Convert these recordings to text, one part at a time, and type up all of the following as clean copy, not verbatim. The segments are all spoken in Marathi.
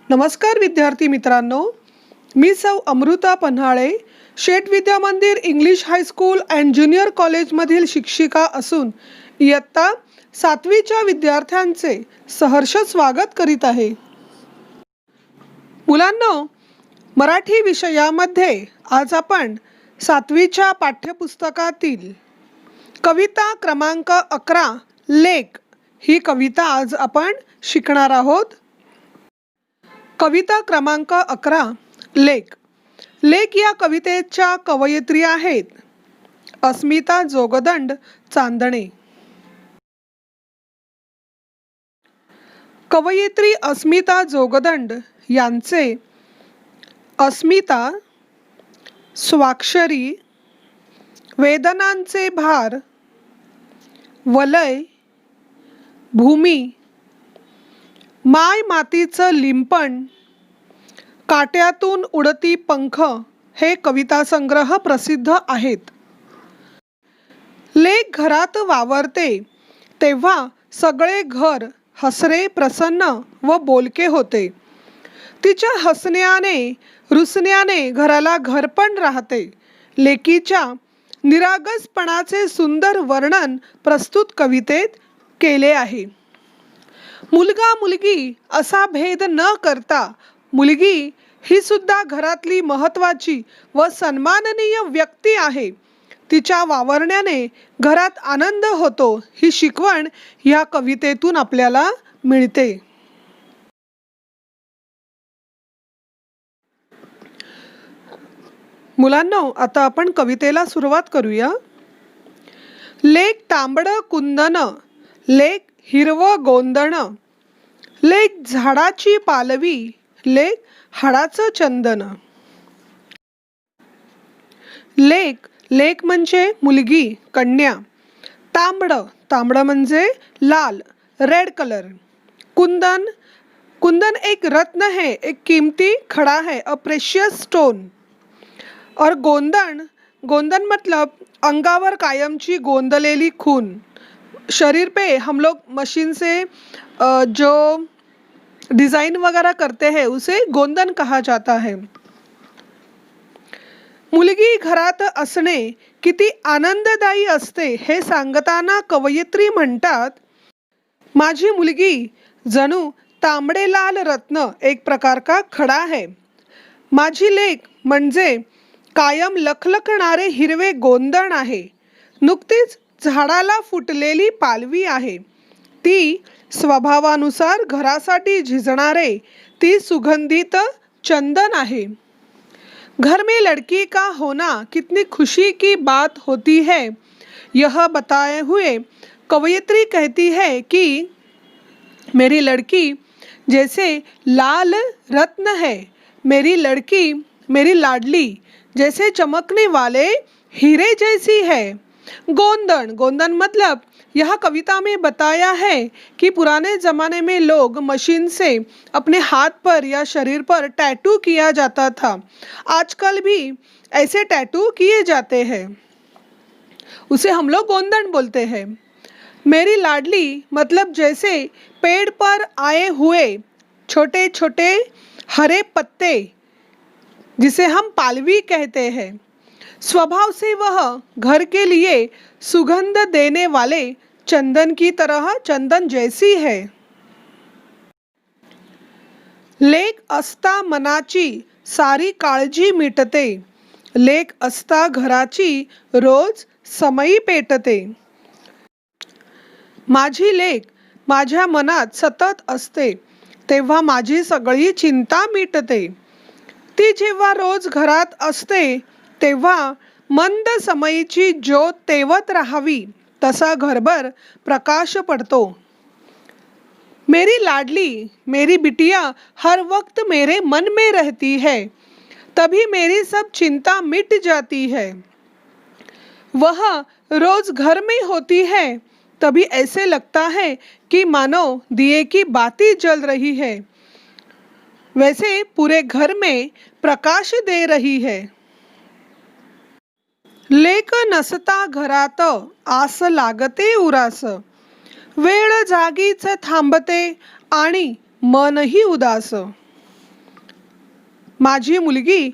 नमस्कार विद्यार्थी मित्रांनो, मी सौ अमृता पन्हाळे, शेठ विद्या मंदिर इंग्लिश हायस्कूल अँड ज्युनियर कॉलेजमधील शिक्षिका असून इयत्ता 7वीच्या विद्यार्थ्यांचे सहर्ष स्वागत करीत आहे. मुलांनो, मराठी विषयामध्ये आज आपण 7वीच्या पाठ्यपुस्तकातील कविता क्रमांक 11 लेख ही कविता आज आपण शिकणार आहोत. कविता क्रमांक 11 लेख. लेख या कवितेच्या कवयित्री आहेत अस्मिता जोगदंड चांदणे. कवयित्री अस्मिता जोगदंड यांचे अस्मिता, स्वाक्षरी, वेदनांचे भार, वलय, भूमी, माय मातीचं लिंपण, काट्यातून उडती पंख हे कविता संग्रह प्रसिद्ध आहेत. लेख घरात वावरते तेव्हा सगळे घर हसरे, प्रसन्न व बोलके होते. तिच्या हसण्याने रुसण्याने घराला घरपण राहते. लेकीच्या निरागसपणाचे सुंदर वर्णन प्रस्तुत कवितेत केले आहे. मुलगा मुलगी असा भेद न करता मुलगी ही सुद्धा घरातली महत्त्वाची व सन्माननीय व्यक्ती आहे. तिच्या वावरण्याने घरात आनंद होतो ही शिकवण या कवितेतून आपल्याला मिळते. मुलांनो, आता आपण कवितेला सुरुवात करूया. लेक तांबड कुंदन, लेक हिरवं गोंदण, लेक झाडाची पालवी, लेक हाडाचं चंदन. लेक लेक म्हणजे मुलगी, कन्या. तांबड तांबड म्हणजे लाल, रेड कलर. कुंदन कुंदन एक रत्न है, एक कीमती खड़ा है, अ प्रेशियस स्टोन. और गोंदन गोंदन मतलब अंगावर कायमची गोंदलेली खून. शरीर पे हम लोग मशीन से जो डिज़ाइन वगैरह करते हैं उसे गोंदन कहा जाता है. मुलगी घरात असणे किती आनंददायी असते हे सांगताना कवयित्री म्हणतात, माझी मुलगी जणू तांबडे लाल रत्न, एक प्रकार का खडा है. माझी लेक म्हणजे कायम लखलखणारे हिरवे गोंदण आहे. नुकतीच झाडाला फुटलेली पालवी आहे. ती स्वभावानुसार घरासाठी झिजणारे ती सुगंधित चंदन आहे. घर में लड़की का होना कितनी खुशी की बात होती है. यह बताए हुए कवयित्री कहती है कि मेरी लड़की जैसे लाल रत्न है, मेरी लड़की मेरी लाडली जैसे चमकने वाले हीरे जैसी है. गोंदन गोंदन मतलब यह कविता में बताया है कि पुराने ज़माने में लोग मशीन से अपने हाथ पर या शरीर पर टैटू किया जाता था. आजकल भी ऐसे टैटू किए जाते हैं, उसे हम लोग गोंदन बोलते हैं. मेरी लाडली मतलब जैसे पेड़ पर आए हुए छोटे छोटे हरे पत्ते, जिसे हम पालवी कहते हैं. स्वभाव से वह घर के लिए सुगंध देने वाले चंदन की तरह, चंदन जैसी है. लेक असता मनाची सारी काळजी मिटते, लेक असता घराची रोज समई पेटते. माझी लेक माझ्या मनात सतत असते तेव्हा माझी सगळी चिंता मिटते. ती जेव्हा रोज घरात असते तेव्हा मंद समयीची ज्योत तेवत राहावी तसा घरभर प्रकाश पडतो. मेरी लाडली मेरी बिटिया हर वक्त मेरे मन में रहती है, तभी मेरी सब चिंता मिट जाती है. वह रोज घर में होती है, तभी ऐसे लगता है कि मानो दिए की बाती जल रही है, वैसे पूरे घर में प्रकाश दे रही है. लेक नसता घरात आस लागते उरास, वेळ जागीच थांबते आणि मनही उदास. माझी मुलगी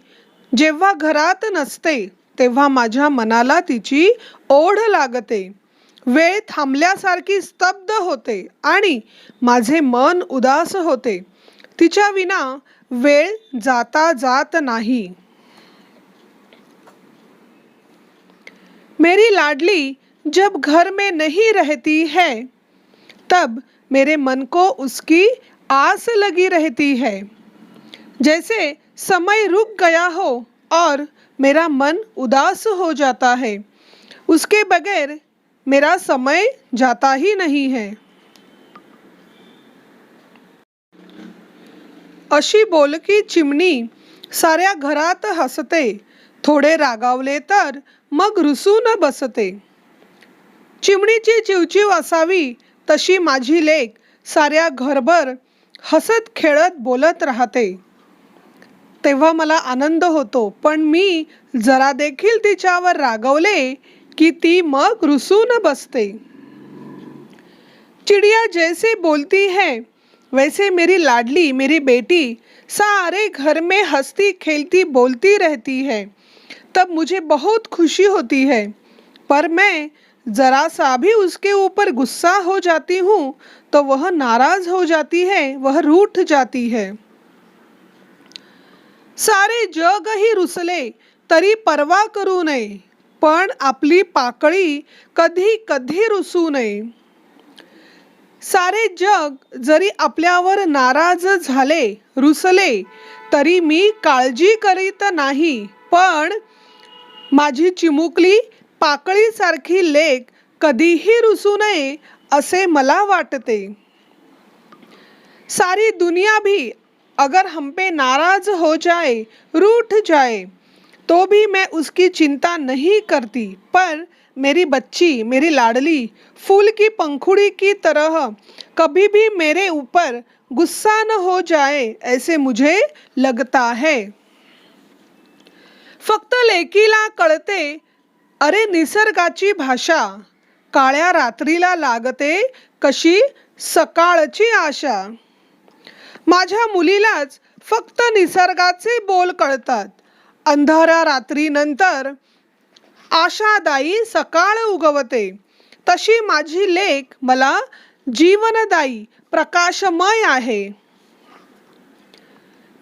जेव्हा घरात नसते तेव्हा माझ्या मनाला तिची ओढ लागते. वेळ थांबल्यासारखी स्तब्ध होते आणि माझे मन उदास होते. तिच्या विना वेळ जाता जात नाही. मेरी लाडली जब घर में नहीं रहती है तब मेरे मन को उसकी आस लगी रहती है. जैसे समय रुक गया हो और मेरा मन उदास हो जाता है. उसके बगैर मेरा समय जाता ही नहीं है. अशी बोलकी चिमणी साऱ्या घरात हसते. थोडे रागावले तर मग रुसून बसते. चिमणीची चिवचिव असावी तशी माझी लेक साऱ्या घरभर हसत खेळत बोलत राहते. तेव्हा मला आनंद होतो, पण मी जरा देखील तिच्यावर रागवले की ती मग रुसून बसते. चिड़िया जैसे बोलती है वैसे मेरी लाडली मेरी बेटी सारे घर में हंसती खेलती बोलती रहती है. तब मुझे बहुत खुशी होती है, पर मैं जरा सा भी उसके ऊपर गुस्सा हो जाती हूँ तो वह नाराज हो जाती है, वह रूठ जाती है. सारे जग ही रुसले तरी परवा करू नये, पण आपली पाकळी कधी कधी रुसू नये. सारे जग जरी आपल्यावर नाराज झाले रुसले तरी मी काळजी करीत नाही, पण माझी चिमुकली पाकळीसारखी लेक कधीही रुसू नये असे मला वाटते. सारी दुनिया भी अगर हम पे नाराज हो जाए रूठ जाए तो भी मैं उसकी चिंता नहीं करती, पर मेरी बच्ची मेरी लाडली फूल की पंखुड़ी की तरह कभी भी मेरे ऊपर गुस्सा न हो जाए ऐसे मुझे लगता है. फक्त लेकीला कळते अरे निसर्गाची भाषा, काळ्या रात्रीला लागते कशी सकाळची आशा. माझ्या मुलीलाच फक्त निसर्गाचे बोल कळतात. अंधाऱ्या रात्रीनंतर आशादायी सकाळ उगवते, तशी माझी लेक मला जीवनदायी प्रकाशमय आहे.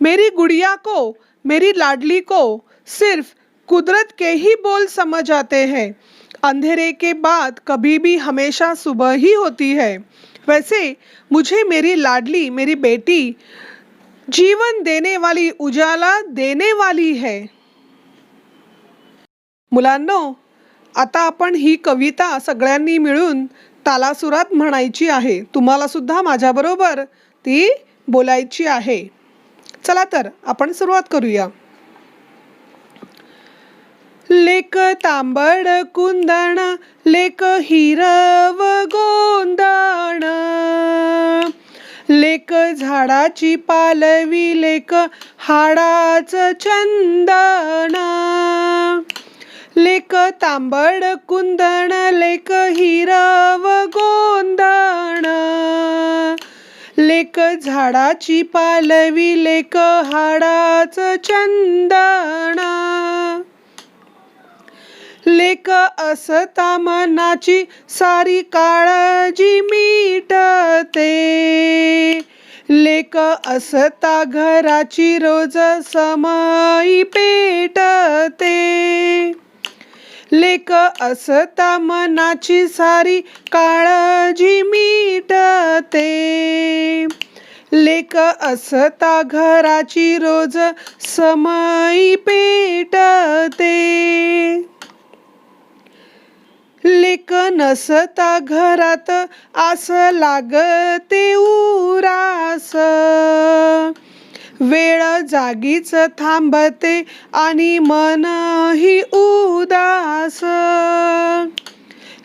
मेरी गुड़िया को मेरी लाडली को सिर्फ कुदरत के ही बोल समझ आते हैं. अंधेरे के बाद कभी भी हमेशा सुबह ही होती है, वैसे मुझे मेरी लाडली मेरी बेटी जीवन देने वाली उजाला देने वाली है. मुलांनो, आता आपण ही कविता सगळ्यांनी मिळून तालासुरात म्हणायची आहे. तुम्हाला सुद्धा माझ्याबरोबर ती बोलायची आहे. चला तर आपण सुरुवात करूया. लेक तांबड कुंदण लेक हिरव गोंदण, लेक झाडाची पालवी लेक हाडाच चंदन. लेक तांबड कुंदण लेक हिरव गोंदण, लेक झाडाची पालवी लेक हाडाच चंदन. लेक असता मनाची सारी काळजी मिटते, लेक असता घराची रोज समई पेटते. लेक असता मनाची सारी काळजी मिटते, लेक असता घराची रोज समई पेटते. लेक नसता घरात आस लागते उरास, वेळ जागीच थांबते आणि मनही उदास.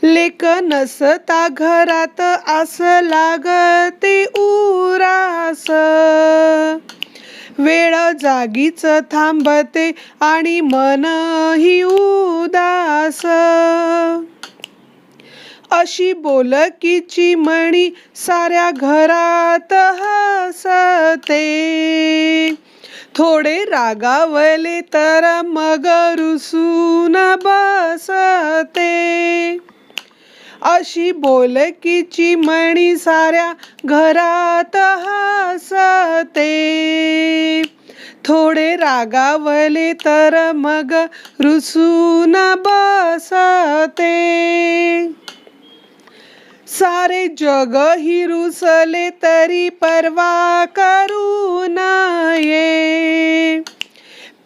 लेक नसता घरात आस लागते उरास, वेळ जागीच थांबते आणि मनही उदास. अशी बोलकी चिमणी साऱ्या घरात हसते, थोडे रागावले तर मग रुसून बसते, अशी बोलकीची म्हणी साऱ्या घरात हसते. थोडे रागावले तर मग रुसून बसते, सारे जग ही रुसले तरी पर्वा करू नये,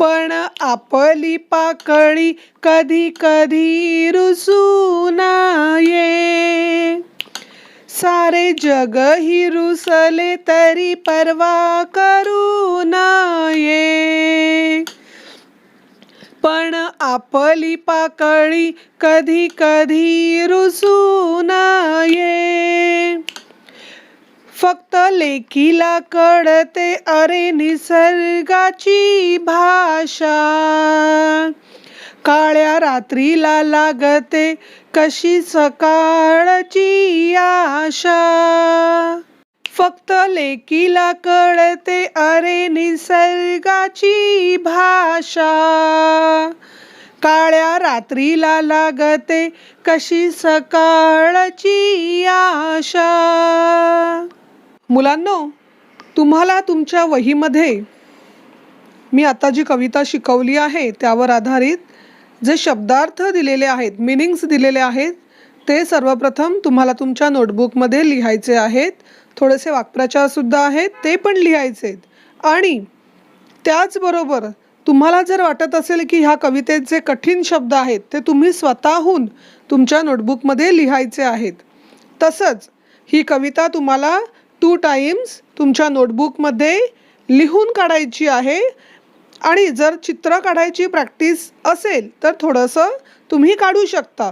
पण आपली पाकळी कधी कधी रुसू नये. सारे जग ही रुसले तरी पर्वा करू नये, पण आपली पाकळी कधी कधी रुसू नये. फक्त लेकीला कळते अरे निसर्गाची भाषा, काळ्या रात्रीला लागते कशी सकाळची आशा. फक्त लेकीला कळते अरे निसर्गाची भाषा, काळ्या रात्रीला लागते कशी सकाळची आशा. मुलांनो, तुम्हाला तुमच्या वहीमध्ये मी आता जी कविता शिकवली आहे त्यावर आधारित जे शब्दार्थ दिलेले आहेत, मीनिंग्स दिलेले आहेत, ते सर्वप्रथम तुम्हाला तुमच्या नोटबुकमध्ये लिहायचे आहेत. थोडेसे वाक्प्रचारसुद्धा आहेत, ते पण लिहायचे आहेत. आणि त्याचबरोबर तुम्हाला जर वाटत असेल की ह्या कवितेत जे कठीण शब्द आहेत ते तुम्ही स्वतःहून तुमच्या नोटबुकमध्ये लिहायचे आहेत. तसंच ही कविता तुम्हाला 2 टाइम्स तुमच्या नोटबुकमध्ये लिहून काढायची आहे. आणि जर चित्र काढायची प्रॅक्टिस असेल तर थोडंसं तुम्ही काढू शकता.